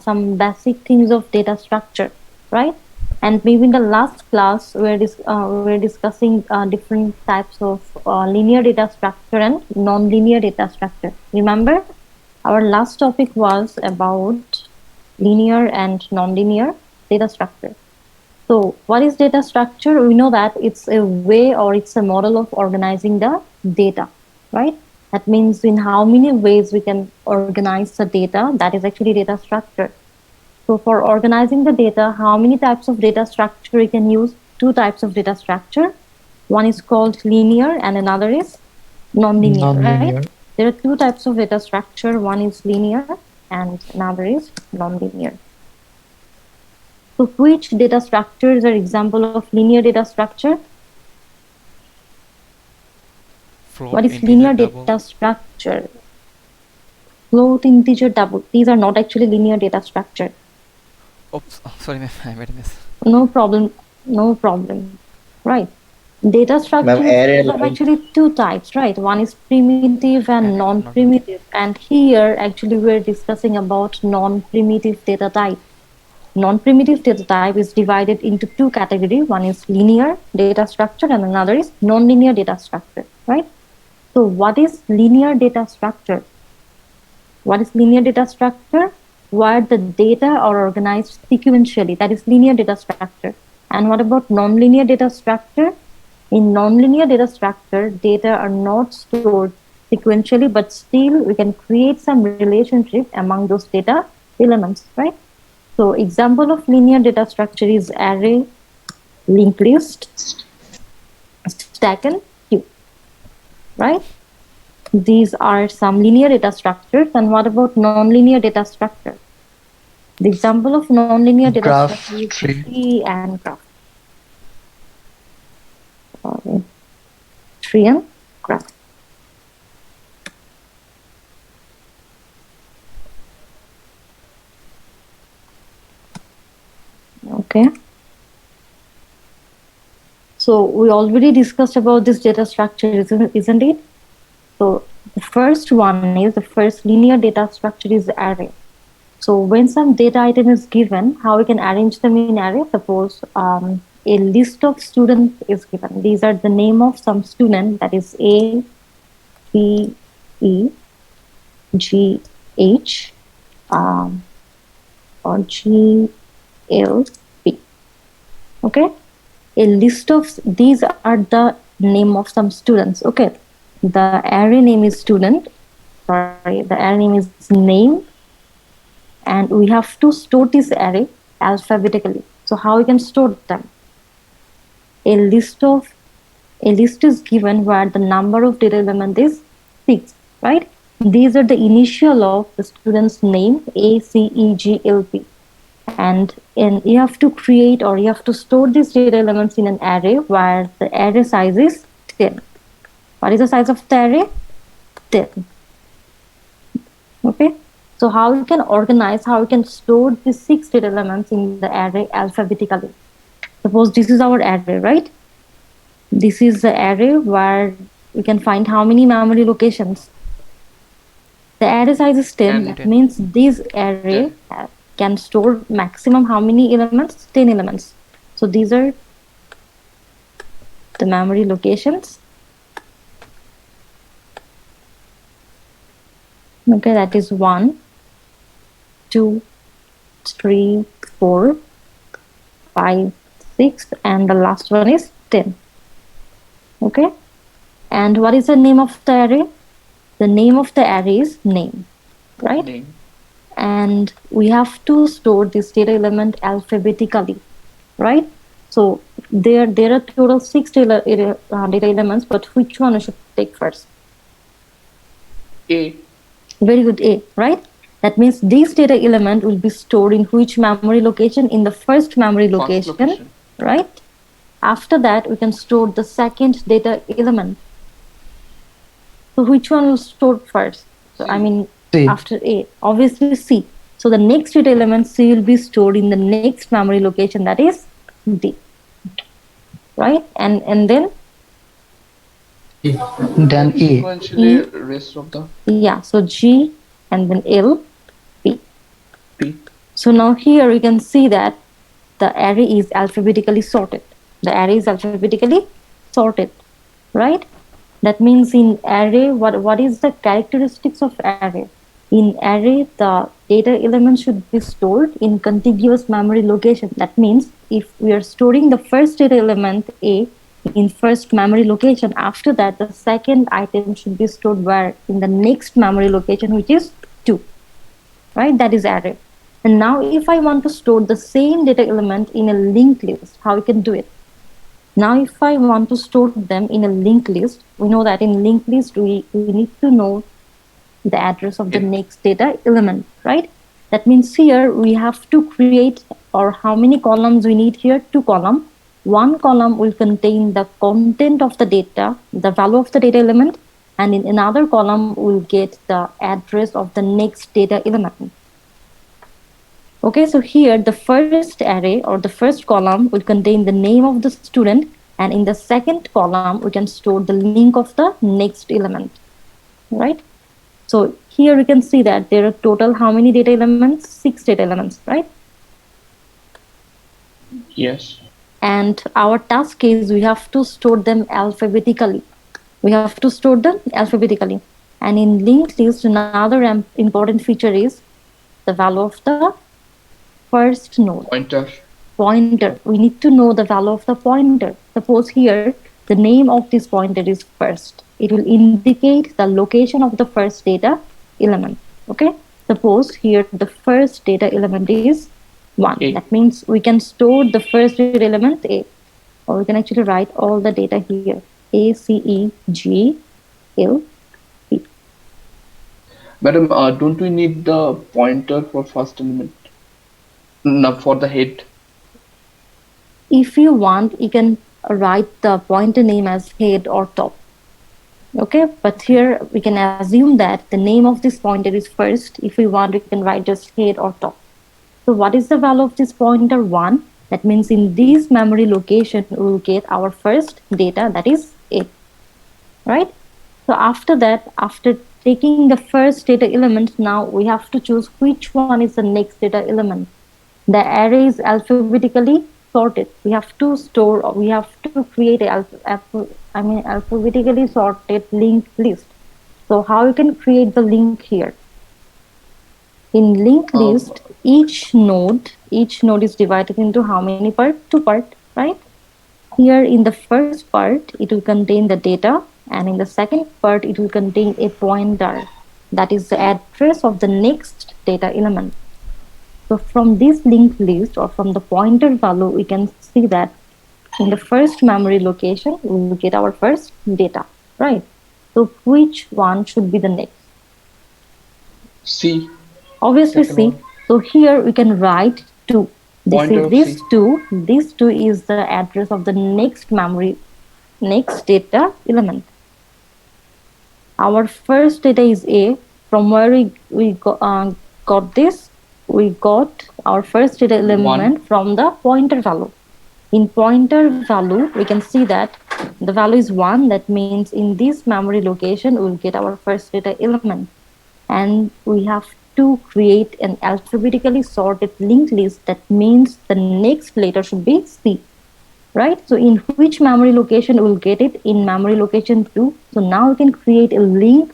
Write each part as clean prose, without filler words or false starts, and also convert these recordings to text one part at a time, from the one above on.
some basic things of data structure, right? And maybe in the last class, we're discussing different types of linear data structure and non-linear data structure. Remember, our last topic was about linear and non-linear data structure. So what is data structure? We know that it's a way or it's a model of organizing the data, right? That means in how many ways we can organize the data, that is actually data structure. So for organizing the data, how many types of data structure we can use? Two types of data structure. One is called linear and another is non-linear, right? Non-linear. There are two types of data structure. One is linear and another is non-linear. So which data structures are example of linear data structure? Float, What is integer, linear double. data structure? Float, integer, double. These are not actually linear data structure. Oops, oh, sorry ma'am, I made a miss. No problem, no problem. Right. Data Ma'am, structure is array of line. actually two types, right? One is primitive and Array, not non-primitive. And here actually we're discussing about non-primitive data type. Non-primitive data type is divided into two categories. One is linear data structure and another is non-linear data structure, right? So what is linear data structure? What is linear data structure? Where the data are organized sequentially, that is linear data structure. And what about nonlinear data structure? In nonlinear data structure, data are not stored sequentially, but still we can create some relationship among those data elements, right? So example of linear data structure is array, linked list, stack and queue, right? These are some linear data structures. And what about nonlinear data structure? The example of nonlinear data structure Graph is tree. tree and graph. Sorry. Tree and graph. Okay. So we already discussed about this data structure, isn't it? So the first one is, the first linear data structure is array. So when some data item is given, how we can arrange them in array? Suppose a list of students is given. These are the name of some student, that is A, B, E, G, H, or G, L, P. Okay, a list of these are the name of some students. Okay, the array name is student. Sorry, the array name is name, and we have to store this array alphabetically. So how we can store them? A list is given where the number of data element is 6, right? These are the initial of the student's name, A, C, E, G, L, P. And you have to create or you have to store these data elements in an array where the array size is 10. What is the size of the array? 10. Okay. So how we can organize, how we can store these 6 data elements in the array alphabetically? Suppose this is our array, right? This is the array where we can find how many memory locations. The array size is 10. That means this array can store maximum how many elements? 10 elements. So these are the memory locations. Okay, that is 1, 2, 3, 4, 5, 6, and the last one is 10. Okay, and what is the name of the array? The name of the array is name, right? Name. And we have to store this data element alphabetically, right? So there are total 6 data elements, but which one I should take first? A. Very good, A, right? That means this data element will be stored in which memory location? In the first memory location, right? After that, we can store the second data element. So which one will store first? So I mean, C. after A, obviously C. So the next data element C will be stored in the next memory location, that is D, right? And then Then E. Rest of the, yeah. So G and then L, P. P. So now here we can see that the array is alphabetically sorted. The array is alphabetically sorted, right? That means in array, what is the characteristics of array? In array, the data element should be stored in contiguous memory location. That means if we are storing the first data element A in first memory location, after that the second item should be stored where? In the next memory location, which is 2, right? That is array. And now if I want to store the same data element in a linked list, how we can do it? Now, if I want to store them in a linked list, we know that in linked list, we need to know the address of the next data element, right? That means here we have to create, or how many columns we need here? 2 columns. One column will contain the content of the data, the value of the data element, and in another column we'll get the address of the next data element. Okay, so here the first array or the first column will contain the name of the student, and in the second column we can store the link of the next element, right? So here we can see that there are total how many data elements? 6 data elements, right? Yes. And our task is we have to store them alphabetically. We have to store them alphabetically. And in linked list, another important feature is the value of the first node. Pointer. We need to know the value of the pointer. Suppose here the name of this pointer is first. It will indicate the location of the first data element. Okay. Suppose here the first data element is 1. A. That means we can store the first data element A, or we can actually write all the data here: A, C, E, G, L, P. Madam, don't we need the pointer for first element? No, for the head. If you want, you can write the pointer name as head or top. Okay, but here we can assume that the name of this pointer is first. If we want, we can write just head or top. So what is the value of this pointer? 1. That means in this memory location, we will get our first data, that is A, right? So after that, after taking the first data element, now we have to choose which one is the next data element. The array is alphabetically sorted. We have to store, or we have to create a alphabetically sorted linked list. So how you can create the link here? In linked list, each node is divided into how many parts? 2 parts, right? Here in the first part, it will contain the data, and in the second part, it will contain a pointer. That is the address of the next data element. So from this linked list or from the pointer value, we can see that in the first memory location, we will get our first data, right? So which one should be the next? C. Obviously C. So here we can write 2. This 2 is the address of the next memory, next data element. Our first data is A. From where we got this? We got our first data element from the pointer value. In pointer value, we can see that the value is 1. That means in this memory location, we will get our first data element. And we have to create an alphabetically sorted linked list. That means the next letter should be C, right? So in which memory location we will get it? In memory location 2. So now we can create a link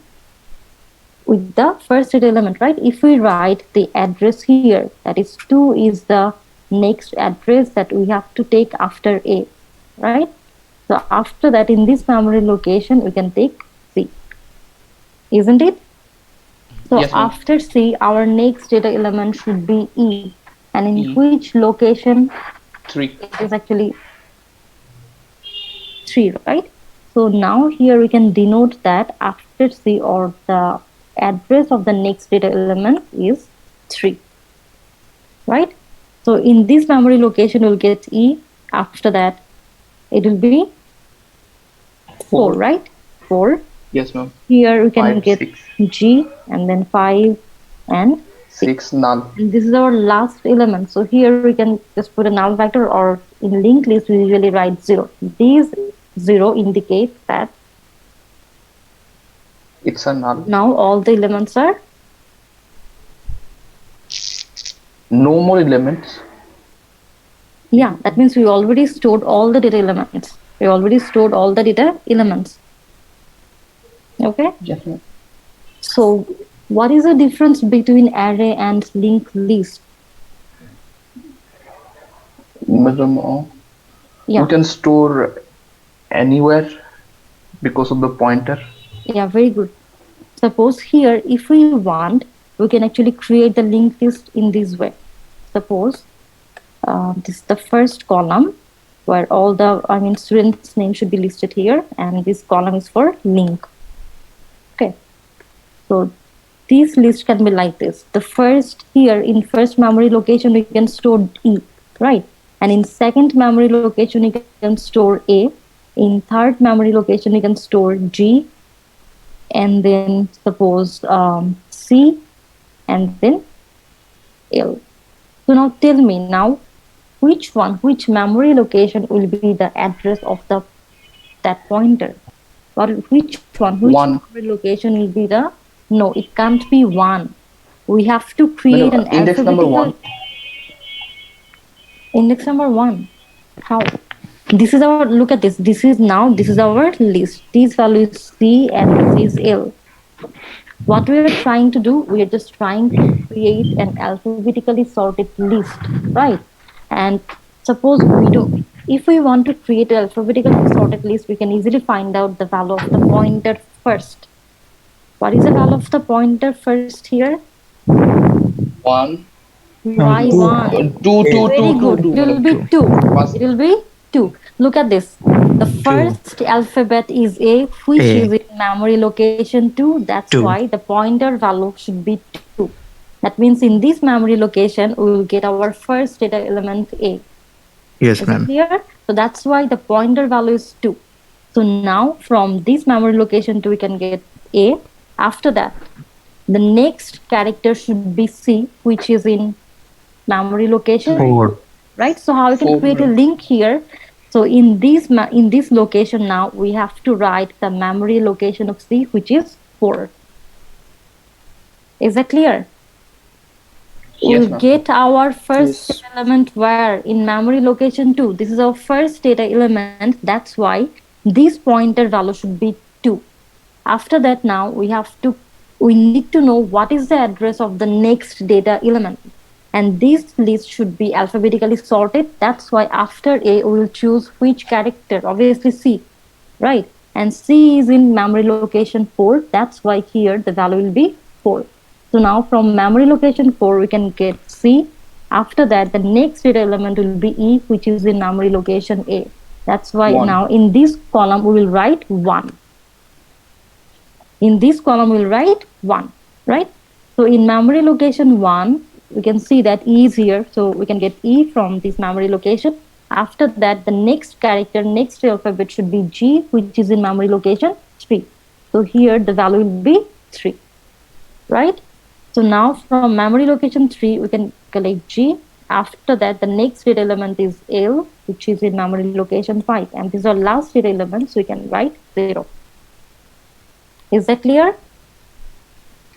with the first data element, right? If we write the address here, that is 2 is the next address that we have to take after A, right? So after that, in this memory location, we can take C, isn't it? So yes, after C, our next data element should be E. And in which location? 3. It is actually 3, right? So now here we can denote that after C, or the address of the next data element is 3, right? So in this memory location, we'll get E. After that, it will be 4, right? 4. Yes, ma'am. Here we can get 6. G, and then 5 and 6 null. And this is our last element. So here we can just put a null factor, or in linked list we usually write 0. These 0 indicates that it's a null. Now all the elements are No more elements. Yeah, that means we already stored all the data elements. We already stored all the data elements. Okay. Yes, ma'am. So what is the difference between array and linked list? Madam, Yeah. we can store anywhere because of the pointer. Yeah, very good. Suppose here, if we want, we can actually create the linked list in this way. Suppose this is the first column where all the, student's name should be listed here, and this column is for link. Okay. So this list can be like this. The first here in first memory location we can store E, right? And in second memory location we can store A. In third memory location we can store G, and then suppose C, and then L. So now tell me now, which memory location will be the address of that pointer? Or which One. memory location will be the, no, it can't be one. We have to create Madam, an index number alphabetical 1. index number 1. How? This is our, look at this. This is our list. This value is C and this is L. What we are trying to do, we are just trying to create an alphabetically sorted list, right? And suppose we do, if we want to create an alphabetically sorted list, we can easily find out the value of the pointer first. What is the value of the pointer first here? 1. Why 1? 2, 2, 2, Very 2, good. 2, It will madam. be 2. First. It will be 2. Look at this. The first alphabet is A, which is in memory location 2. That's why the pointer value should be 2. That means in this memory location, we will get our first data element A. Yes, Is it ma'am. clear? So that's why the pointer value is 2. So now from this memory location 2, we can get A. After that, the next character should be C, which is in memory location 4. right? So how we can 4, create a madam. link here? So in this location now we have to write the memory location of C, which is 4. Is that clear? Yes, We'll ma'am. get our first Yes. data element where in memory location 2. This is our first data element. That's why this pointer value should be 2. After that, now we need to know what is the address of the next data element. And this list should be alphabetically sorted. That's why after A, we will choose which character, obviously C, right? And C is in memory location 4. That's why here the value will be 4. So now from memory location 4, we can get C. After that, the next data element will be E, which is in memory location A. That's why 1. now in this column, we will write 1. In this column, we'll write 1, right? So in memory location 1, we can see that E is here. So we can get E from this memory location. After that, the next character, next alphabet should be G, which is in memory location 3. So here the value will be 3, right? So now from memory location 3, we can collect G. After that, the next data element is L, which is in memory location 5. And these are last data elements, so we can write 0. Is that clear?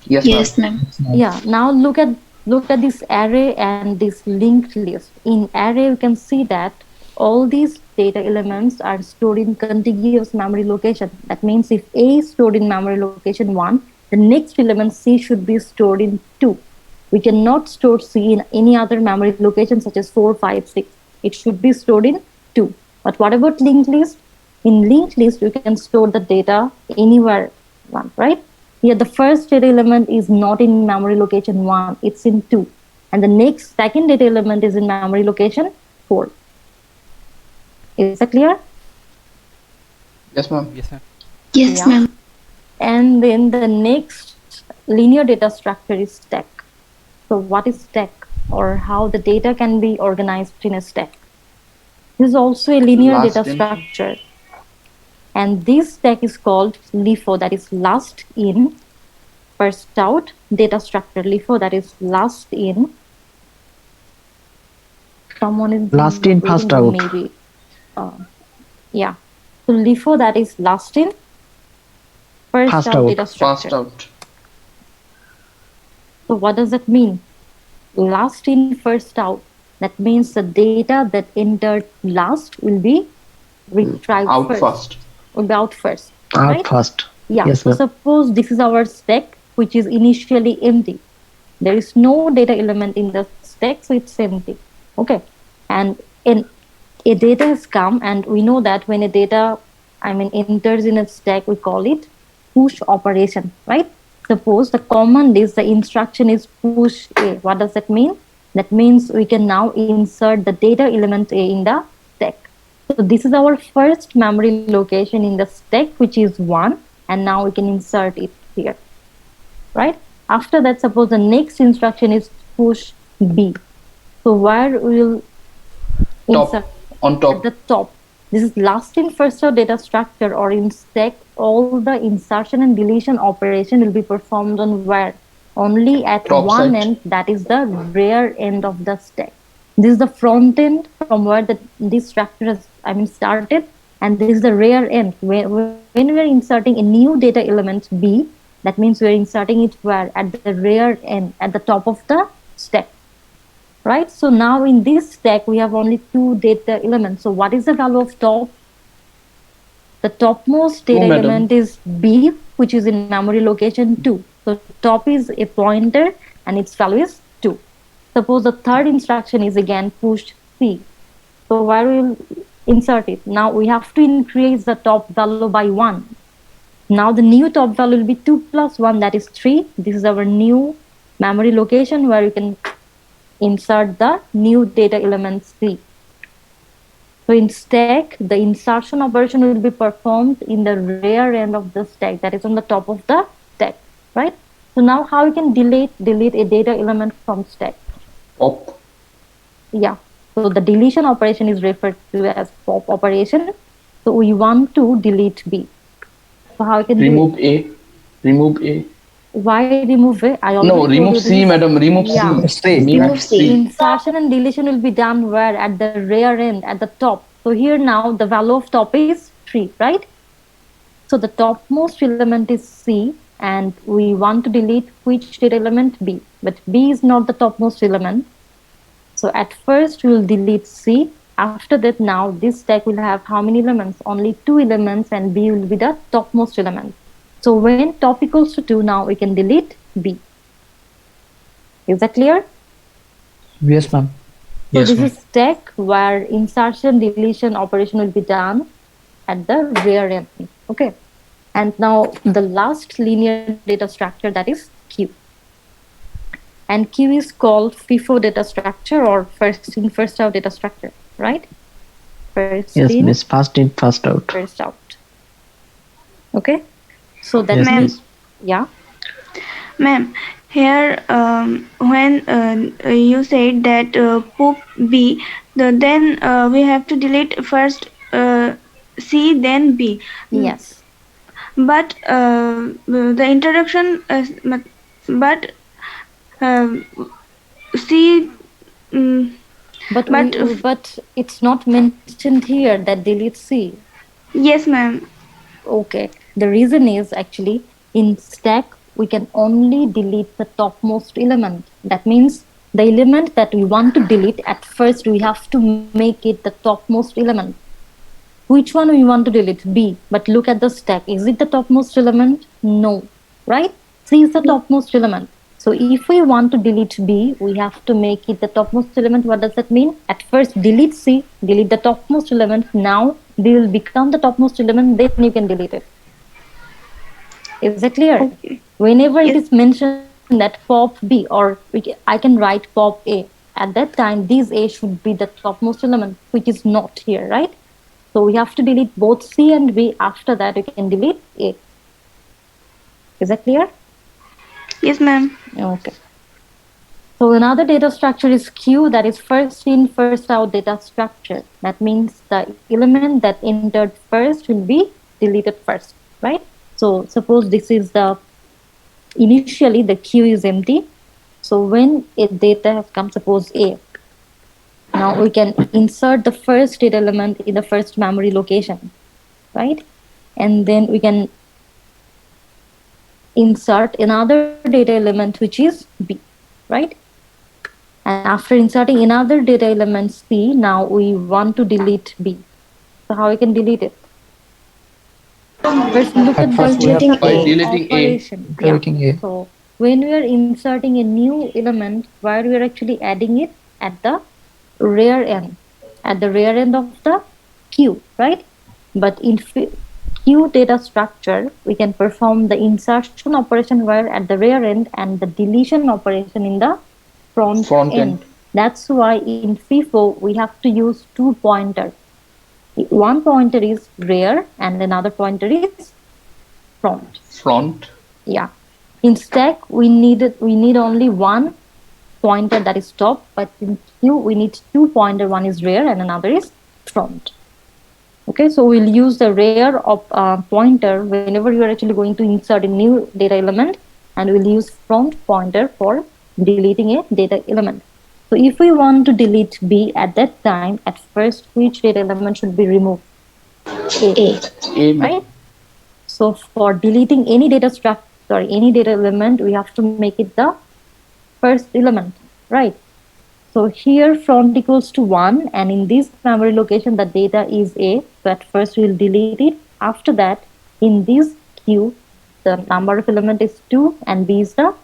Yes, Yes, ma'am. Yeah. Now look at this array and this linked list. In array, you can see that all these data elements are stored in contiguous memory location. That means if A is stored in memory location 1, the next element C should be stored in 2. We cannot store C in any other memory location such as 4, 5, 6. It should be stored in 2. But what about linked list? In linked list, you can store the data anywhere, right? Here, the first data element is not in memory location 1, it's in 2. And the second data element is in memory location 4. Is that clear? Yes, ma'am. Yes, ma'am. Yes, Yeah. ma'am. And then the next linear data structure is stack. So what is stack, or how the data can be organized in a stack? This is also a linear Last data in. structure. And this stack is called LIFO, that is last in, first out data structure. LIFO, that is last in. Someone is Last in, waiting first for out. maybe. Yeah. So LIFO, that is last in, first First out out. data structure. Fast out. So what does that mean? Last in, first out. That means the data that entered last will be retrieved Out first, first. will be out first, Out right? first. Yeah, Yes, so ma'am. suppose this is our stack, which is initially empty. There is no data element in the stack, so it's empty. Okay. And in a data has come, and we know that when a data, enters in a stack, we call it push operation, right? Suppose the command is the instruction is push A. What does that mean? That means we can now insert the data element A in the stack. So this is our first memory location in the stack, which is 1, and now we can insert it here, right? After that, suppose the next instruction is push B. So where we will insert Top. On at top. the top. This is last in first out data structure, or in stack. All the insertion and deletion operation will be performed on where? Only at Top one side. end, that is the rear end of the stack. This is the front end from where this structure has started, and this is the rear end. When we are inserting a new data element B, that means we are inserting it where? At the rear end, at the top of the stack, right? So now in this stack, we have only two data elements. So what is the value of top? The topmost 2, data madam. element is B, which is in memory location 2. So top is a pointer and its value is 2. Suppose the third instruction is again push C. So where we will insert it? Now we have to increase the top value by 1. Now the new top value will be 2 plus 1, that is 3. This is our new memory location where you can insert the new data element C. So in stack, the insertion operation will be performed in the rear end of the stack, that is on the top of the stack, right? So now how you can delete a data element from stack? Pop. Yeah. So the deletion operation is referred to as pop operation. So we want to delete B. So how you can Remove A. Remove A. why remove it? I already No, told you remove this C, is, madam. Remove yeah. C. C. Remove Remove C. C. Insertion and deletion will be done where? At the rear end, at the top. So here now the value of top is 3, right? So the topmost element is C, and we want to delete which data element? B. But B is not the topmost element. So at first we will delete C. After that, now this stack will have how many elements? Only 2 elements, and B will be the topmost element. So when top equals to 2, now we can delete B. Is that clear? Yes, ma'am. So Yes, this ma'am. is stack where insertion deletion operation will be done at the rear end. Okay. And now the last linear data structure, that is Q. And Q is called FIFO data structure, or first in first out data structure, right? First Yes, in, miss. First in, first out. first out. Okay. So that Yes, Ma'am. means, miss. yeah. Ma'am, here when you said that poop B, then we have to delete first C then B. Yes. But the introduction, but uh, C, mm, But but but it's not mentioned here that delete C. yes, ma'am. Okay. The reason is actually in stack we can only delete the topmost element. That means the element that we want to delete, at first we have to make it the topmost element. Which one we want to delete? B. But look at the stack. Is it the topmost element? No. Right? C is the topmost element. So if we want to delete B, we have to make it the topmost element. What does that mean? At first, delete C, delete the topmost element. Now, B will become the topmost element, then you can delete it. Is that clear? Okay. Whenever it Yes. is mentioned that pop B, or I can write pop A, at that time, this A should be the topmost element, which is not here, right? So we have to delete both C and B. After that, we can delete A. Is that clear? Yes, ma'am. Okay. So another data structure is Q, that is first in, first out data structure. That means the element that entered first will be deleted first, right? So suppose this is the, initially the Q is empty. So when a data has come, suppose A, now we can insert the first data element in the first memory location, right? And then we can insert another data element, which is B, right? And after inserting another data element C, now we want to delete B. So how we can delete it? First, look at the first we have insertion by deleting A. operation. Deleting A. So when we are inserting a new element, where we are actually adding it at the rear end, of the queue, right? But in queue data structure, we can perform the insertion operation where at the rear end and the deletion operation in the front end. That's why in FIFO we have to use two pointers. One pointer is rear and another pointer is front. Yeah. In stack we need only one pointer, that is top, but in queue we need two pointer, one is rear and another is front. Okay, so we'll use the rear of pointer whenever you are actually going to insert a new data element, and we'll use front pointer for deleting a data element. So if we want to delete B at that time, at first which data element should be removed? A. Right? So for deleting any data any data element, we have to make it the first element, right? So here front equals to 1, and in this memory location the data is A. So at first we will delete it. After that, in this queue, the number of element is 2 and B is the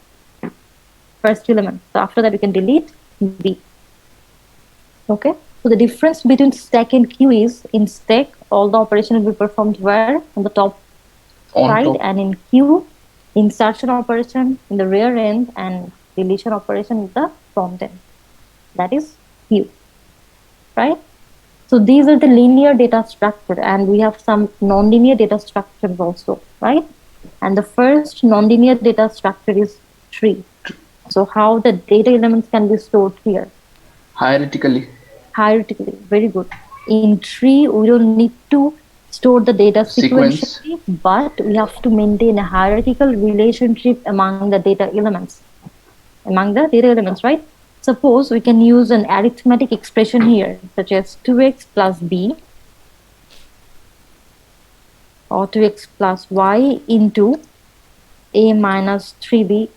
first element. So after that we can delete B. Okay. So the difference between stack and queue is, in stack all the operation will be performed where? On the top side, and in queue insertion operation in the rear end and deletion operation in the front end. That is queue, right? So these are the linear data structure, and we have some nonlinear data structures also, right? And the first nonlinear data structure is tree. So how the data elements can be stored here? Hierarchically, very good. In tree, we don't need to store the data sequentially, but we have to maintain a hierarchical relationship among the data elements. Right? Suppose we can use an arithmetic expression here, such as 2x plus b or 2x plus y into a minus 3b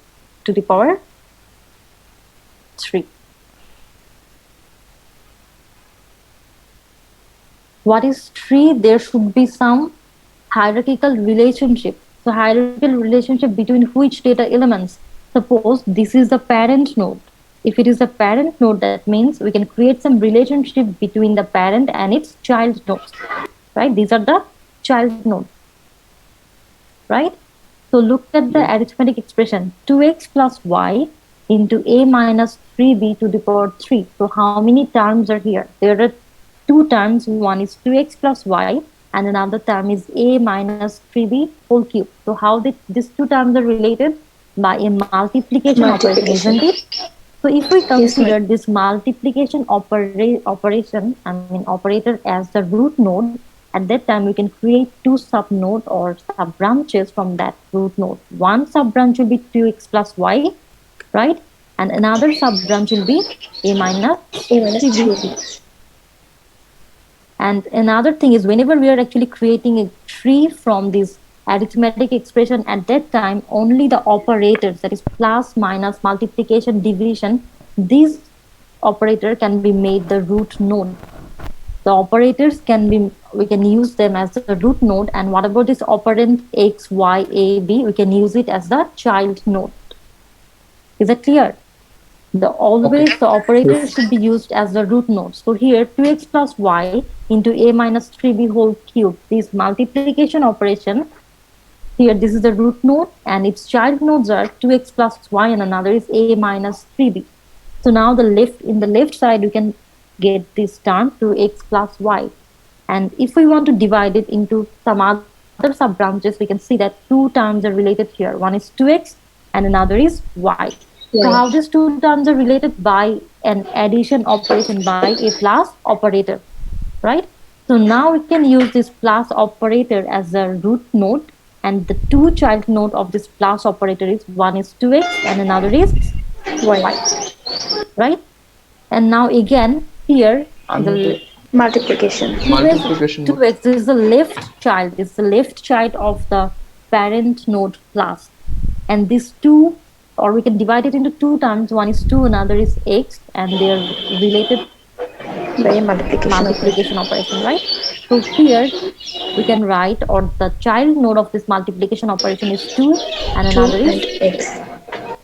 to the power 3. What is tree? There should be some hierarchical relationship. So hierarchical relationship between which data elements? Suppose this is the parent node. If it is a parent node, that means we can create some relationship between the parent and its child nodes, right? These are the child nodes, right? So look at the arithmetic expression, 2x plus y into a minus 3b to the power 3. So how many terms are here? There are two terms. One is 2x plus y and another term is a minus 3b whole cube. So how these two terms are related? By a multiplication operation, isn't it? So if we consider this multiplication operator as the root node, at that time we can create two sub-nodes or sub-branches from that root node. One sub-branch will be 2x plus y, right? And another sub-branch will be a minus 3b. And another thing is, whenever we are actually creating a tree from this arithmetic expression, at that time only the operators, that is plus, minus, multiplication, division, these operator can be made the root node. The operators we can use them as the root node, and what about this operand x, y, a, b? We can use it as the child node. Is that clear? The operators should be used as the root node. So here 2x plus y into a minus 3b whole cube, this multiplication operation. Here, this is the root node, and its child nodes are 2x plus y, and another is a minus 3b. So now in the left side, you can get this term 2x plus y. And if we want to divide it into some other sub-branches, we can see that two terms are related here. One is 2x and another is y. So how these two terms are related? By an addition operation, by a plus operator, right? So now we can use this plus operator as a root node, and the two child node of this plus operator is, one is 2x and another is y, right? And now again here the multiplication 2x is the left child, of the parent node plus, and these two or we can divide it into two terms. One is 2, another is x, and they are related By multiplication multiplication operation, right? So here we can write, or the child node of this multiplication operation is 2, and 2 another and is x.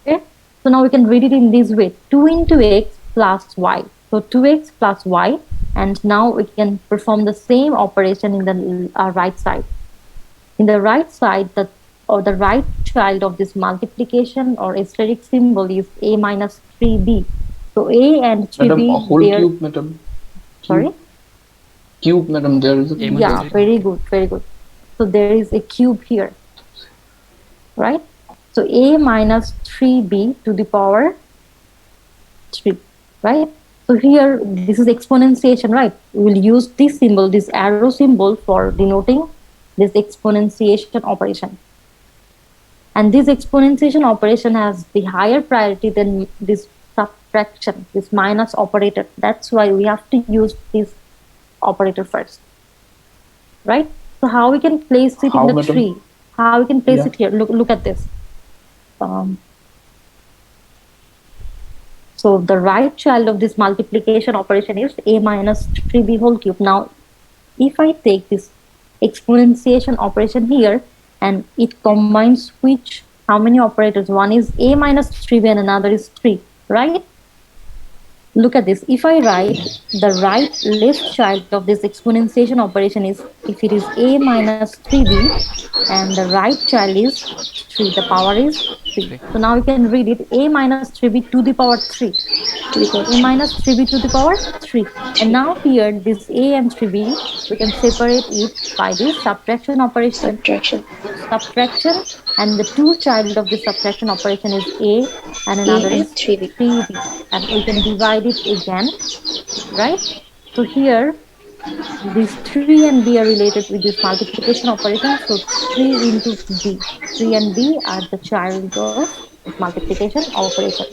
okay. So now we can read it in this way: 2 into x plus y. So 2x plus y, and now we can perform the same operation in the right side. In the right side, the right child of this multiplication or asterisk symbol is a minus 3b. So a and 3b, Madam, a whole they are, cube, madam. sorry? Cube, madam, there is a A cube. minus Yeah, 3. very good, very good. So there is a cube here, right? So a minus 3b to the power 3, right? So here, this is exponentiation, right? We will use this symbol, this arrow symbol, for denoting this exponentiation operation. And this exponentiation operation has the higher priority than this subtraction, this minus operator. That's why we have to use this operator first, right? So how we can place it How, in the madam? tree? How we can place Yeah. it here? Look at this. So the right child of this multiplication operation is a minus 3b whole cube. Now, if I take this exponentiation operation here, and it combines which, how many operators? One is a minus 3b and another is 3, right? Look at this. If I write the right left child of this exponentiation operation is, if it is a minus 3b, and the right child is 3, the power is 3. 3. So now we can read it a minus 3b to the power 3. A minus 3b to the power 3. And now here, this a and 3b, we can separate it by this subtraction operation. Subtraction. And the two child of the subtraction operation is a, and another and is 3b. 3b. And we can divide it again, right? So here, these 3 and b are related with this multiplication operation. So 3 into b. 3 and b are the child of this multiplication operation.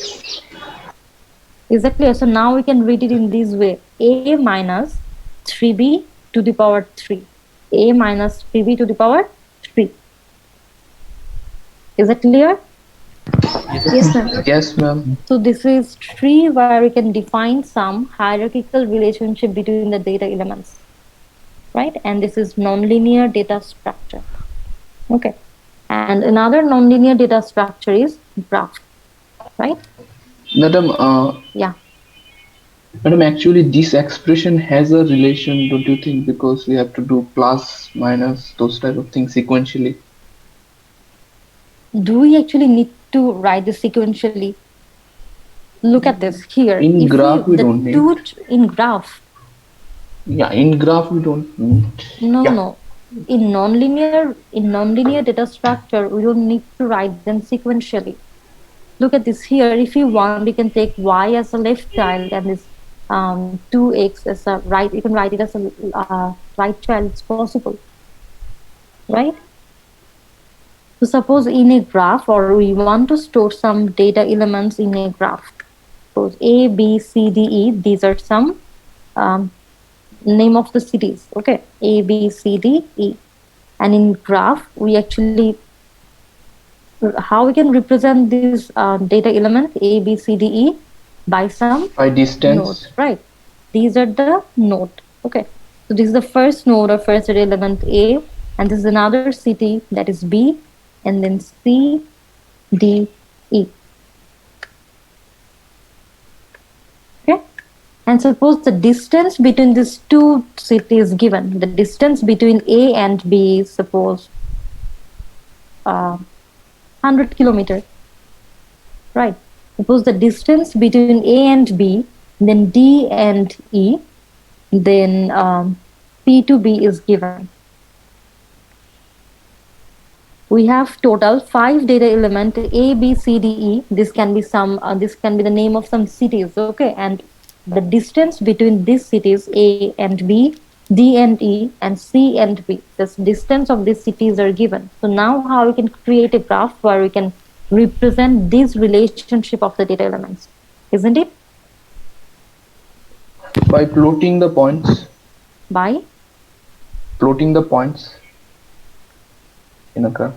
Is that clear? So now we can read it in this way: a minus 3b to the power 3. A minus 3b to the power 3. Is that clear? Yes, ma'am. Yes, ma'am. So this is tree where we can define some hierarchical relationship between the data elements, right? And this is nonlinear data structure. Okay. And another nonlinear data structure is graph, right? Madam, Yeah. madam, actually this expression has a relation, don't you think? Because we have to do plus, minus, those type of things sequentially. Do we actually need to write this sequentially? Look at this here. In If graph, we don't need. In graph. Yeah, in graph we don't need. No, Yeah. no. In nonlinear data structure, we don't need to write them sequentially. Look at this here. If you want, you can take y as a left child and this 2x as a right. You can write it as a right child. It's possible, right? So suppose in a graph, or we want to store some data elements in a graph. Suppose A, B, C, D, E. These are some name of the cities. Okay, A, B, C, D, E. And in graph, we actually, how we can represent this data element A, B, C, D, E by some By distance. nodes, right? These are the node. Okay, so this is the first node or first data element A, and this is another city that is B, and then C, D, E. Okay, and suppose the distance between these two cities given. The distance between A and B is suppose 100 kilometers, right? Suppose the distance between A and B, then D and E, then P to B is given. We have total 5 data element A, B, C, D, E. This can be this can be the name of some cities, okay? And the distance between these cities A and B, D and E, and C and B. This distance of these cities are given. So now how we can create a graph where we can represent this relationship of the data elements, isn't it? By plotting the points. By Plotting the points in a graph.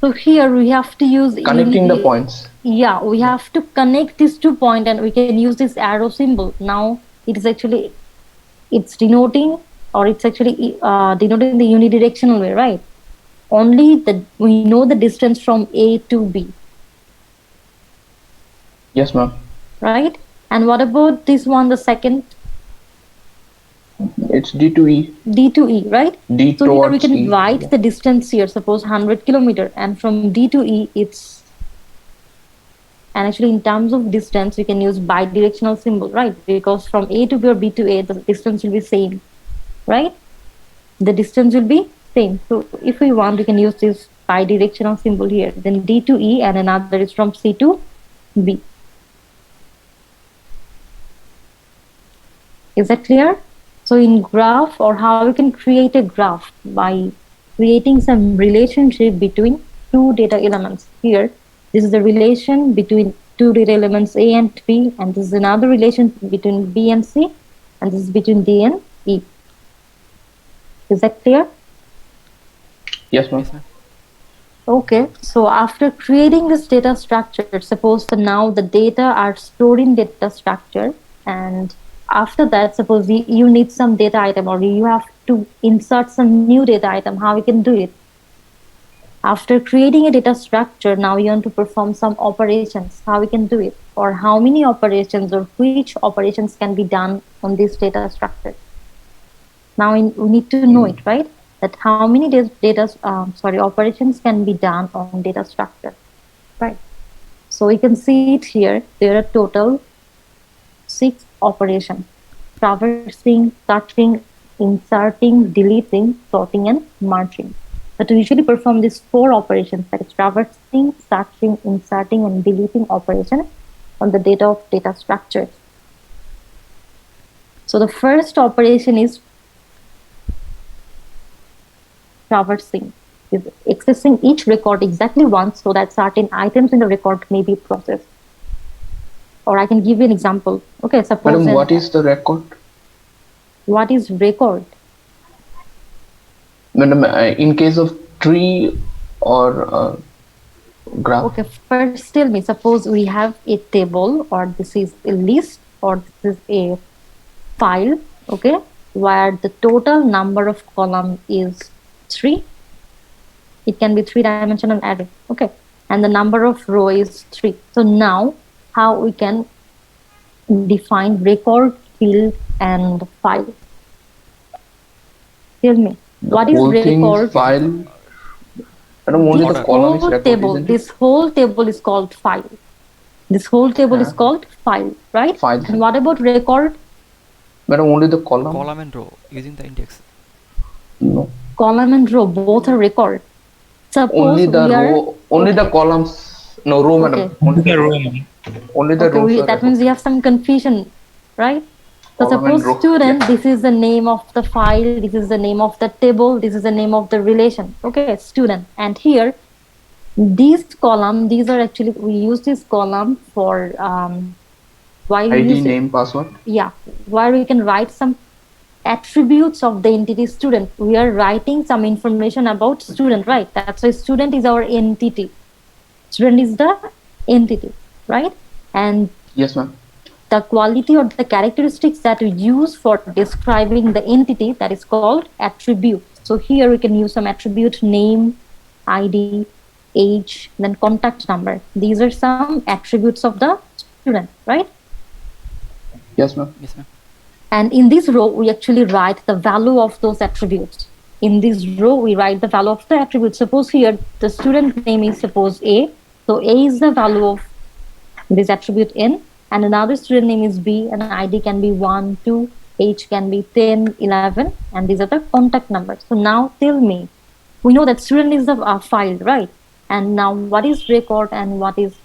So here we have to use Connecting the points. Yeah, we have to connect these 2 points, and we can use this arrow symbol. Now it is actually it's denoting, or it's actually denoting the unidirectional way, right? Only the we know the distance from A to B, Yes, ma'am. right? And what about this one, the second, It's D to E. D to E, right? D So here we towards can E. write Yeah. the distance here, suppose 100 kilometer, and from D to E it's, and actually in terms of distance we can use bidirectional symbol, right? Because from A to B or B to A the distance will be same, right? The distance will be same. So if we want we can use this bidirectional symbol here, then D to E, and another is from C to B. Is that clear? So in graph, or how we can create a graph by creating some relationship between two data elements. Here, this is the relation between two data elements A and B, and this is another relation between B and C, and this is between D and E. Is that clear? Yes, ma'am. Yes, ma'am. Okay, so after creating this data structure, suppose that now the data are stored in data structure, and after that, suppose you need some data item, or you have to insert some new data item, how we can do it? After creating a data structure, now you want to perform some operations, how we can do it? Or how many operations or which operations can be done on this data structure? Now we need to know it, right? That how many operations can be done on data structure, right? So we can see it here. There are total 6 operations: traversing, searching, inserting, deleting, sorting, and merging. But we usually perform these 4 operations, that is traversing, searching, inserting, and deleting operations on the data of data structures. So the first operation is traversing, is accessing each record exactly once so that certain items in the record may be processed. Or I can give you an example. Okay, suppose Madam, what is the record? what is record? Madam, in case of tree or graph. Okay, first tell me, suppose we have a table, or this is a list, or this is a file, okay, where the total number of column is 3. It can be 3-dimensional array, okay, and the number of row is 3. So now how we can define record, field, and file? Tell me, The what is whole thing is record? file. Madam, only the This column is whole record, table, isn't it? this whole table is called file. This whole table is Yeah. called file, right? File. And what about record? Madam, only the column. Column and row using the index. No. Column and row, both are record. Suppose Only the we are, row. Only the okay. columns. No, row, madam. Okay. Only The the row, row. ma'am. Only the Okay, rows are that record. means we have some confusion, right? So Column and suppose row, student, yeah. this is the name of the file, this is the name of the table, this is the name of the relation. Okay, student. And here, these column, these are actually, we use this column for, why we ID, use it? name, password. Yeah, where we can write some attributes of the entity student. We are writing some information about student, right? That's why student is our entity. Student is the entity, right? And Yes, ma'am. the quality or the characteristics that we use for describing the entity, that is called attribute. So here we can use some attribute: name, ID, age, then contact number. These are some attributes of the student, right? Yes, ma'am. Yes, ma'am. And in this row, we actually write the value of those attributes. In this row, we write the value of the attribute. Suppose here, the student name is suppose A. So A is the value of this attribute N, and another student name is B, and ID can be 1, 2, age can be 10, 11, and these are the contact numbers. So now tell me, we know that student is the file, right? And now what is record and what is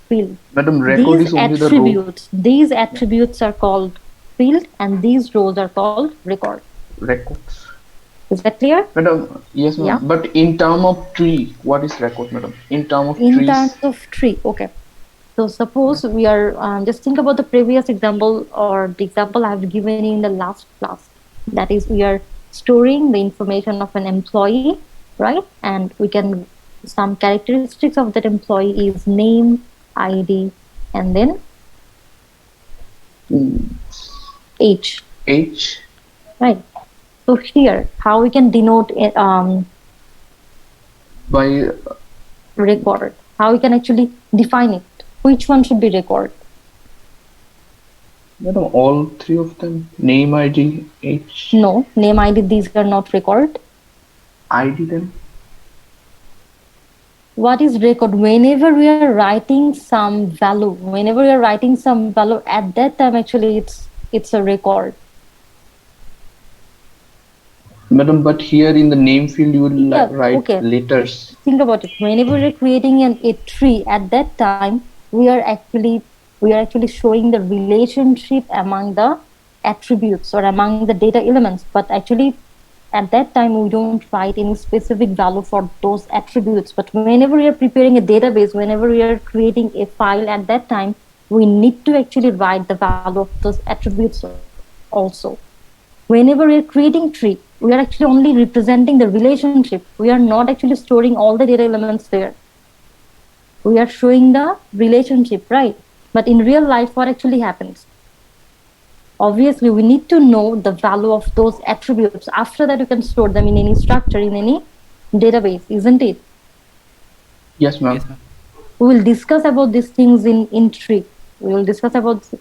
field? Madam, record These is only the row. attributes, these attributes are called field, and these rows are called record. Records. Is that clear? Madam, yes, ma'am. Yeah. But in term of tree, what is record, madam? In term of In trees. terms of tree, okay. So suppose we are, just think about the previous example, or the example I have given in the last class. That is, we are storing the information of an employee right? And we can, some characteristics of that employee is name, ID, and then age, H. right? So here, how we can denote By record, how we can actually define it, which one should be record? all three of them. Name, ID, H. No, name, ID, these are not record. ID then. What is record? Whenever we are writing some value, at that time actually it's a record. Madam, but here in the name field you will Yeah, write okay. letters. Think about it. Whenever we are creating a tree, at that time we are actually showing the relationship among the attributes or among the data elements, but actually at that time we don't write any specific value for those attributes. But whenever we are preparing a database, whenever we are creating a file, at that time we need to actually write the value of those attributes also. Whenever we are creating tree, we are actually only representing the relationship. We are not actually storing all the data elements there. We are showing the relationship, right? But in real life, what actually happens? Obviously, we need to know the value of those attributes. After that, you can store them in any structure, in any database, isn't it? Yes, ma'am. Yes, ma'am. We will discuss about these things in tree. We will discuss about these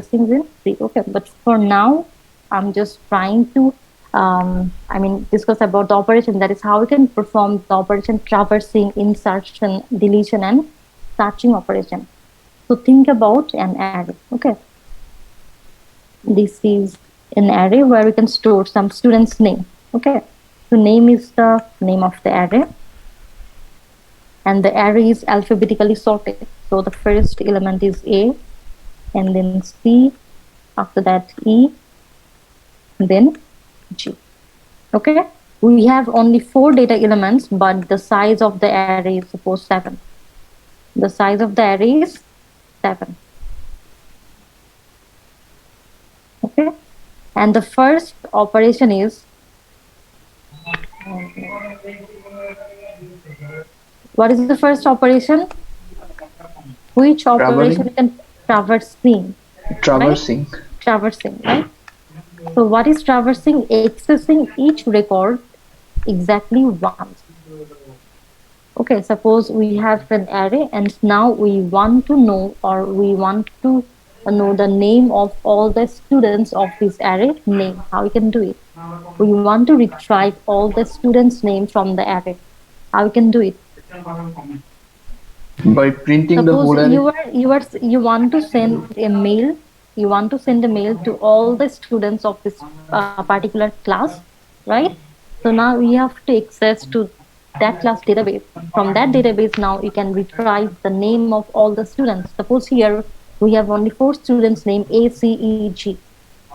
things in tree. Okay, but for now, I'm just trying to discuss about the operation. That is how we can perform the operation traversing, insertion, deletion, and searching operation. So think about an array. Okay, this is an array where we can store some student's name. Okay, so name is the name of the array, and the array is alphabetically sorted. So the first element is A, and then C, after that E, and then G. Okay, we have only 4 data elements, but the size of the array is suppose 7. The size of the array is 7. Okay, and the first operation is what is the first operation? Which operation can traversing? Traversing. Right? Traversing, right? So what is traversing? Accessing each record exactly once. Okay, suppose we have an array and now we want to know, or we want to know the name of all the students of this array name. How we can do it? We want to retrieve all the students' name from the array. How we can do it? By printing the whole array. You want to send a mail. You want to send a mail to all the students of this particular class, right? So now we have to access to that class database. From that database, now you can retrieve the name of all the students. Suppose here we have only 4 students named A, C, E, G,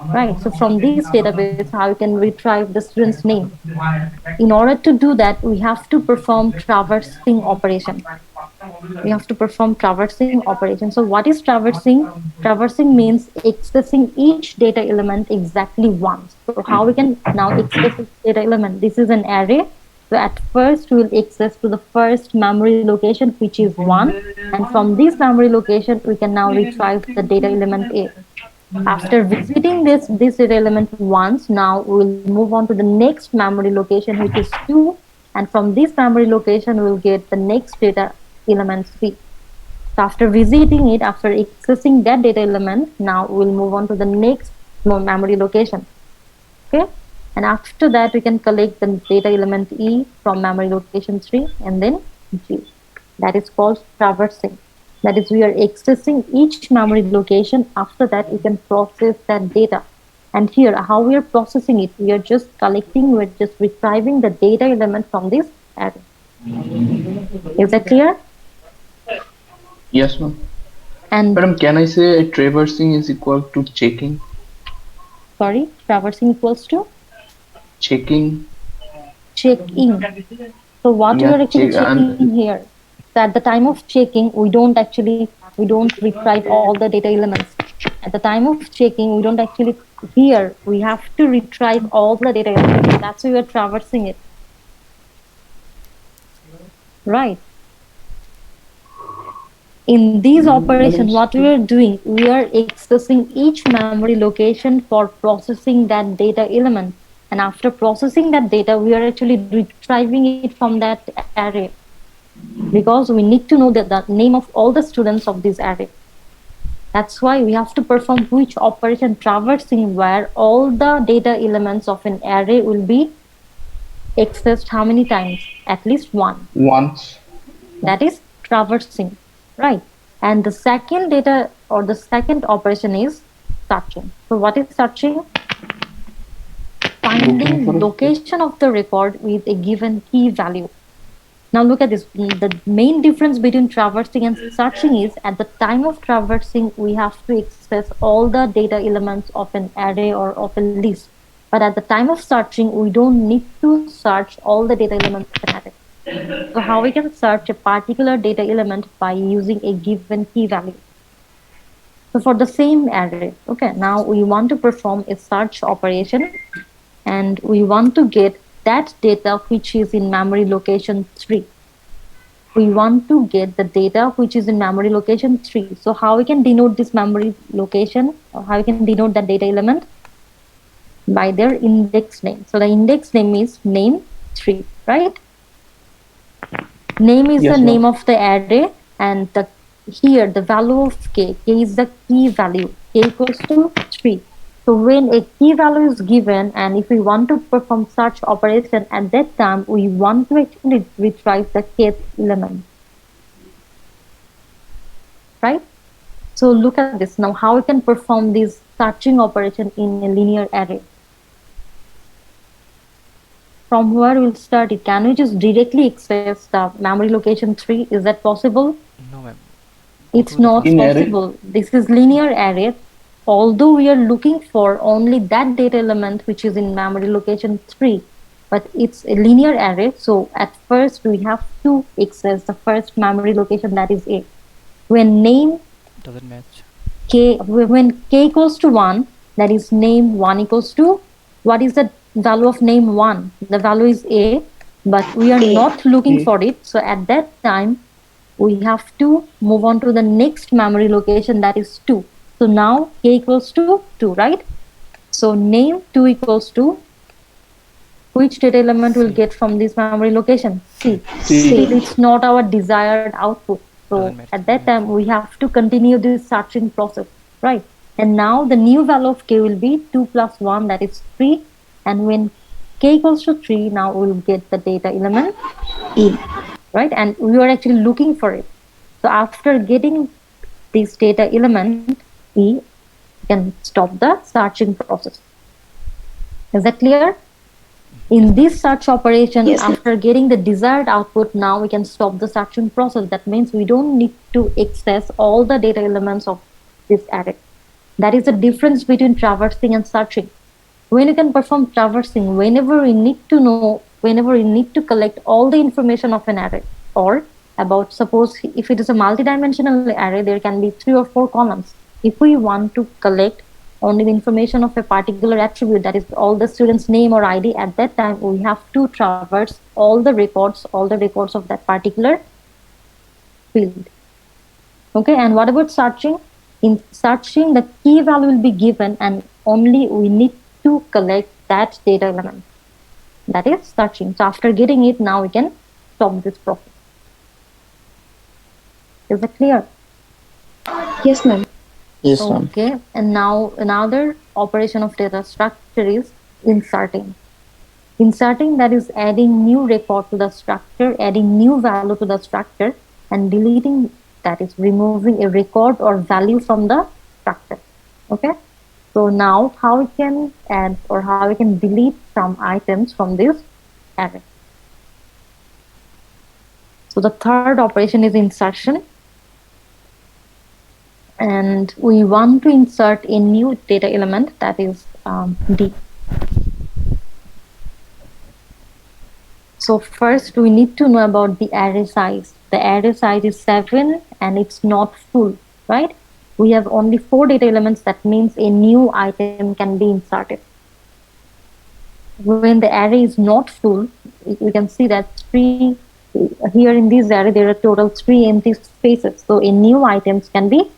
right? So from this database, how you can retrieve the student's name? In order to do that, we have to perform traversing operation. We have to perform traversing operation. So what is traversing? Traversing means accessing each data element exactly once. So how we can now access this data element? This is an array. So at first we will access to the first memory location, which is 1, and from this memory location we can now retrieve the data element A. After visiting this data element once, now we will move on to the next memory location, which is 2, and from this memory location we will get the next data element C. So after visiting it, after accessing that data element, now we'll move on to the next memory location. Okay, and after that we can collect the data element E from memory location 3 and then G. That is called traversing. That is, we are accessing each memory location. After that we can process that data. And here how we are processing it, we are just collecting, we're just retrieving the data element from this array. Is that clear? Yes, ma'am. And Madam, can I say traversing is equal to checking? sorry, traversing equals to Checking. checking. So what we are actually checking here? So at the time of checking, we don't retrieve all the data elements. At the time of checking, we don't actually, here we have to retrieve all the data elements. That's why we are traversing it. right? In these operations, what we are doing, we are accessing each memory location for processing that data element. And after processing that data, we are actually retrieving it from that array because we need to know that the name of all the students of this array. That's why we have to perform which operation traversing where all the data elements of an array will be accessed how many times? At least one. Once. That is traversing, right? And the second data or the second operation is searching. So what is searching? Finding location of the record with a given key value. Now look at this. The main difference between traversing and searching is at the time of traversing, we have to access all the data elements of an array or of a list. But at the time of searching, we don't need to search all the data elements of an array. So how we can search a particular data element by using a given key value. So for the same array, okay, now we want to perform a search operation and we want to get that data which is in memory location 3. We want to get the data which is in memory location 3. So how we can denote this memory location or how we can denote that data element? By their index name. So the index name is name 3, right? Name is Yes, the ma'am. name of the array and here the value of k is the key value, k equals to 3. So when a key value is given and if we want to perform such operation at that time, we want to actually retrieve the kth element, right? So look at this now, how we can perform this searching operation in a linear array. From where we'll start it, can we just directly access the memory location 3? Is that possible? No, ma'am. It's to the not In array? possible. This is linear array. Although we are looking for only that data element which is in memory location 3, but it's a linear array. So at first we have to access the first memory location, that is A. When name doesn't match. k, when k equals to 1, that is name 1 equals to, what is the value of name 1? The value is A, but we are A. not looking A. for it. So at that time, we have to move on to the next memory location, that is 2. So now k equals to 2, right? So name 2 equals to, which data element will get from this memory location? C. Still, it's not our desired output. So Doesn't match. at that time, we have to continue this searching process, right? And now the new value of k will be 2 plus 1, that is 3. And when k equals to 3, now we'll get the data element E, right? And we are actually looking for it. So after getting this data element E, you can stop the searching process. Is that clear? In this search operation, Yes, ma'am. after getting the desired output, now we can stop the searching process. That means we don't need to access all the data elements of this array. That is the difference between traversing and searching. When you can perform traversing, whenever we need to know, whenever we need to collect all the information of an array, or about, suppose if it is a multidimensional array, there can be 3 or 4 columns. If we want to collect only the information of a particular attribute, that is all the student's name or ID, at that time we have to traverse all the records of that particular field. Okay, and what about searching? In searching, the key value will be given and only we need to collect that data element. That is searching. So after getting it, now we can stop this process. Is it clear? Yes, ma'am. Yes, ma'am. Okay, and now another operation of data structure is inserting. Inserting, that is adding new record to the structure, adding new value to the structure, and deleting, that is removing a record or value from the structure. Okay, so now how we can add or how we can delete some items from this array. So the third operation is insertion. And we want to insert a new data element, that is D. So first we need to know about the array size. The array size is 7 and it's not full, right? We have only 4 data elements, that means a new item can be inserted. When the array is not full, we can see that 3 here in this array there are total 3 empty spaces, so a new items can be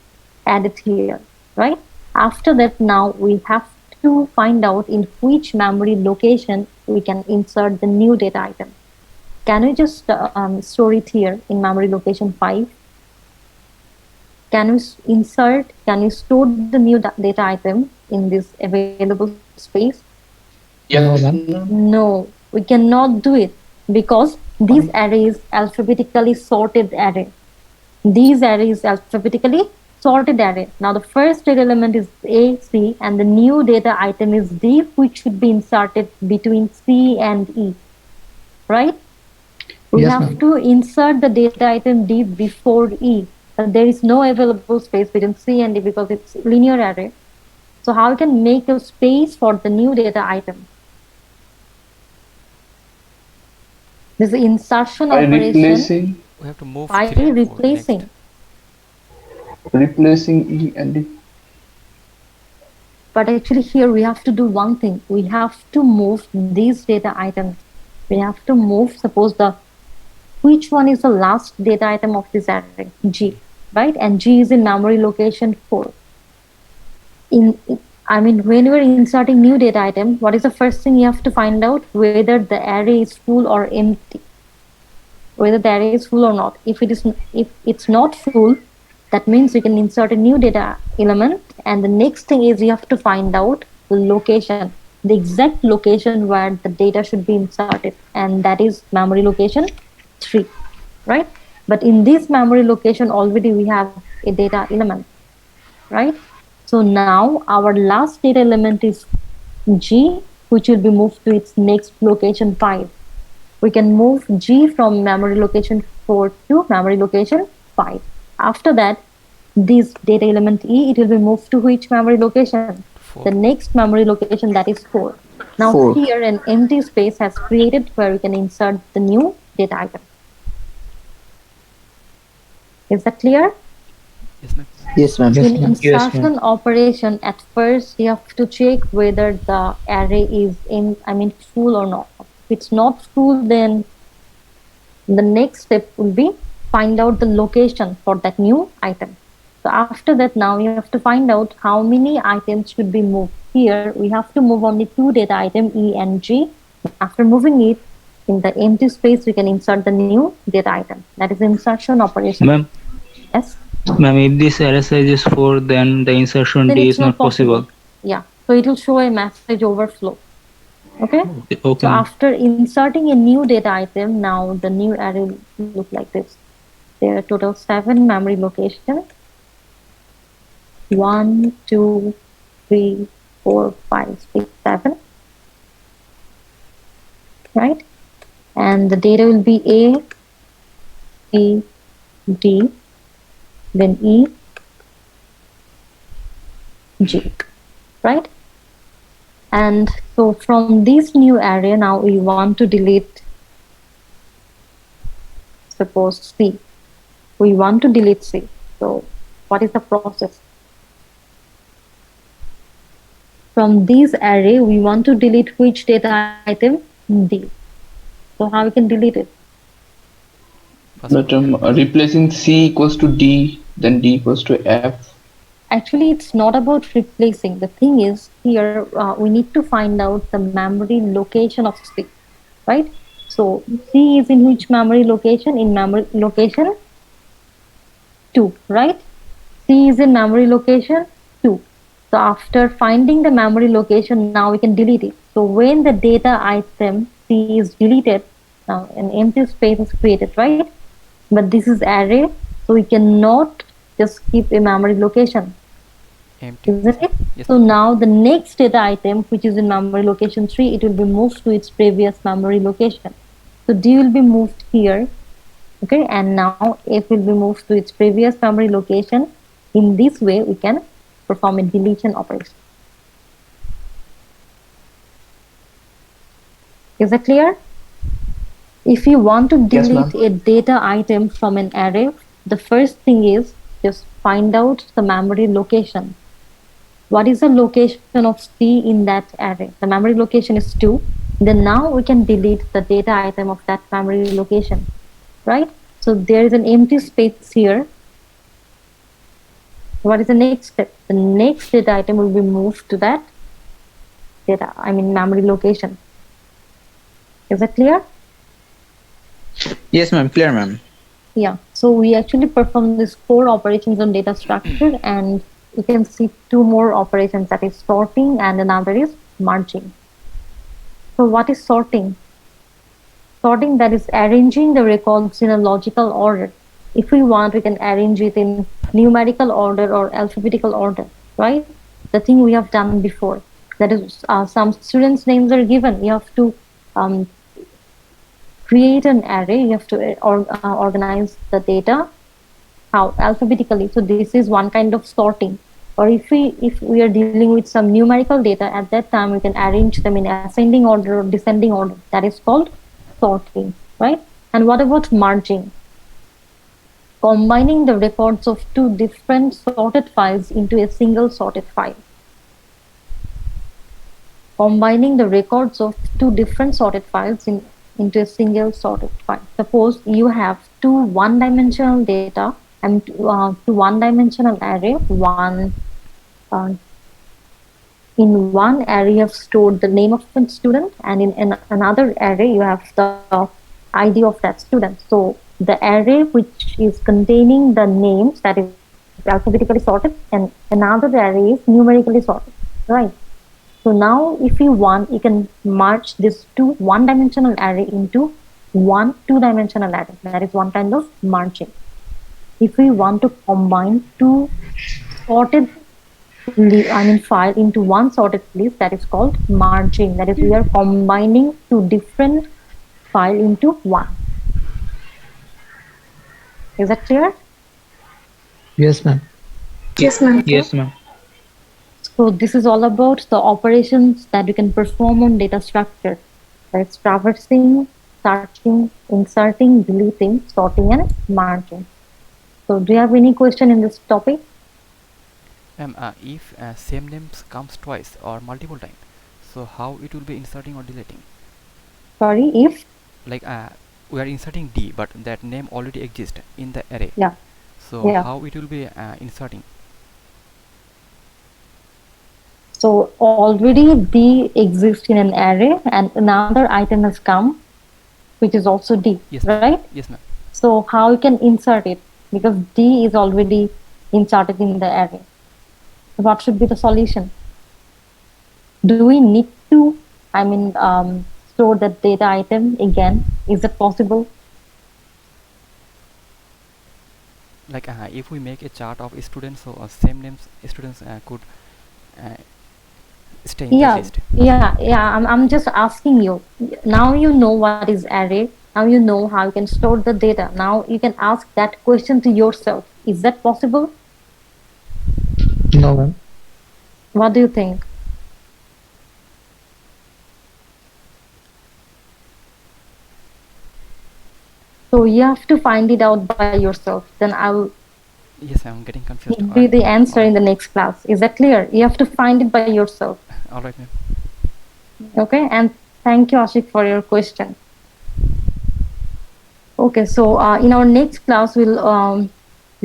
added here, right? After that, now we have to find out in which memory location we can insert the new data item. Can we just store it here in memory location 5? Can we store the new data item in this available space? Yes, No, ma'am. No, we cannot do it because this array is alphabetically sorted array. These array is alphabetically sorted array. Now the first data element is A, C, and the new data item is D, which should be inserted between C and E, right? We Yes, have ma'am. to insert the data item D before E, but there is no available space between C and D because it's linear array. So how we can make a space for the new data item? This is insertion By operation replacing We have to move by 3 and 4 replacing. next. replacing E and D. But actually here we have to do one thing. We have to move these data items. We have to move, suppose which one is the last data item of this array? G, right? And G is in memory location 4. When we're inserting new data item, what is the first thing you have to find out? Whether the array is full or empty. Whether the array is full or not. If it's not full, that means we can insert a new data element, and the next thing is you have to find out the location, the exact location where the data should be inserted, and that is memory location 3, right? But in this memory location already we have a data element, right? So now our last data element is G, which will be moved to its next location 5. We can move G from memory location 4 to memory location 5. After that, this data element E, it will be moved to which memory location? 4. The next memory location, that is 4. Now 4. here an empty space has created where we can insert the new data item. Is that clear? Yes, ma'am. Yes, ma'am. In Yes, insertion ma'am. operation, at first you have to check whether the array is full or not. If it's not full, then the next step will be find out the location for that new item. So after that, now you have to find out how many items should be moved. Here we have to move only 2 data item E and G. After moving it in the empty space, we can insert the new data item. That is insertion operation. Ma'am, Yes. ma'am, if this array size is 4, then the insertion Then D it's is not possible. Yeah. So it will show a message overflow. Okay. Okay, So ma'am. after inserting a new data item, now the new array will look like this. There are total 7 memory locations. 1, 2, 3, 4, 5, 6, 7. Right? And the data will be A, C, D, then E, G. Right? And so from this new array, now we want to delete, suppose C. We want to delete C. So what is the process? From this array, we want to delete which data item? D. So how we can delete it? First But replacing C equals to D, then D equals to F. Actually, it's not about replacing. The thing is, here we need to find out the memory location of C, right? So C is in which memory location? In memory location 2, right? C is in memory location 2. So after finding the memory location, now we can delete it. So when the data item C is deleted, now an empty space is created, right? But this is array, so we cannot just keep a memory location, empty. isn't it? Yes, So now the next data item, which is in memory location 3, it will be moved to its previous memory location. So D will be moved here, okay, and now F will be moved to its previous memory location. In this way, we can perform a deletion operation. Is that clear? If you want to Yes, delete ma'am. a data item from an array, the first thing is just find out the memory location. What is the location of C in that array? The memory location is 2. Then now we can delete the data item of that memory location. right? So there is an empty space here. What is the next step? The next data item will be moved to that memory location. Is that clear? Yes, ma'am. Clear, ma'am. Yeah. So we actually perform these 4 operations on data structure, and you can see 2 more operations, that is sorting and another is merging. So what is sorting? Sorting, that is arranging the records in a logical order. If we want, we can arrange it in numerical order or alphabetical order, right? The thing we have done before. That is, some students' names are given. You have to create an array. You have to organize the data how alphabetically. So this is one kind of sorting. Or if we are dealing with some numerical data, at that time we can arrange them in ascending order or descending order. That is called sorting, right? And what about merging? Combining the records of 2 different sorted files into a single sorted file. Combining the records of 2 different sorted files into a single sorted file. Suppose you have 2 one-dimensional data and 2 one-dimensional array. In one array you have stored the name of a student, and in another array you have the ID of that student. So the array which is containing the names, that is alphabetically sorted, and another array is numerically sorted, right? So now if you want, you can merge this 2 one-dimensional array into one 2-dimensional array. That is one kind of merging. If we want to combine 2 sorted file into one sorted list, that is called merging. That is, we are combining 2 different file into one. Is that clear? Yes, ma'am. Yes, ma'am. Yes, ma'am. So this is all about the operations that you can perform on data structure. That's traversing, searching, inserting, deleting, sorting, and merging. So do you have any question in this topic? If same names comes twice or multiple times, so how it will be inserting or deleting? Sorry, if? Like we are inserting D, but that name already exists in the array. Yeah. So Yeah. how it will be inserting? So already D exists in an array and another item has come, which is also D, Yes, ma'am. right? Yes, ma'am. So how you can insert it? Because D is already inserted in the array. What should be the solution? Do we need to, store that data item again? Is it possible? Like if we make a chart of students, so same names students could stay in the list. I'm just asking you. Now you know what is array. Now you know how you can store the data. Now you can ask that question to yourself. Is that possible? No, ma'am. What do you think? So you have to find it out by yourself. Then I will Yes, I'm getting confused. give you the answer in the next class. Is that clear? You have to find it by yourself. All right, ma'am. Okay, and thank you, Ashik, for your question. Okay, so in our next class, we'll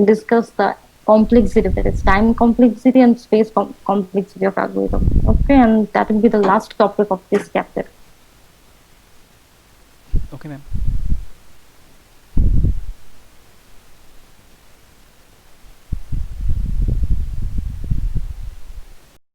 discuss the complexity, that is time complexity and space complexity of algorithm. Okay, and that will be the last topic of this chapter. Okay, ma'am.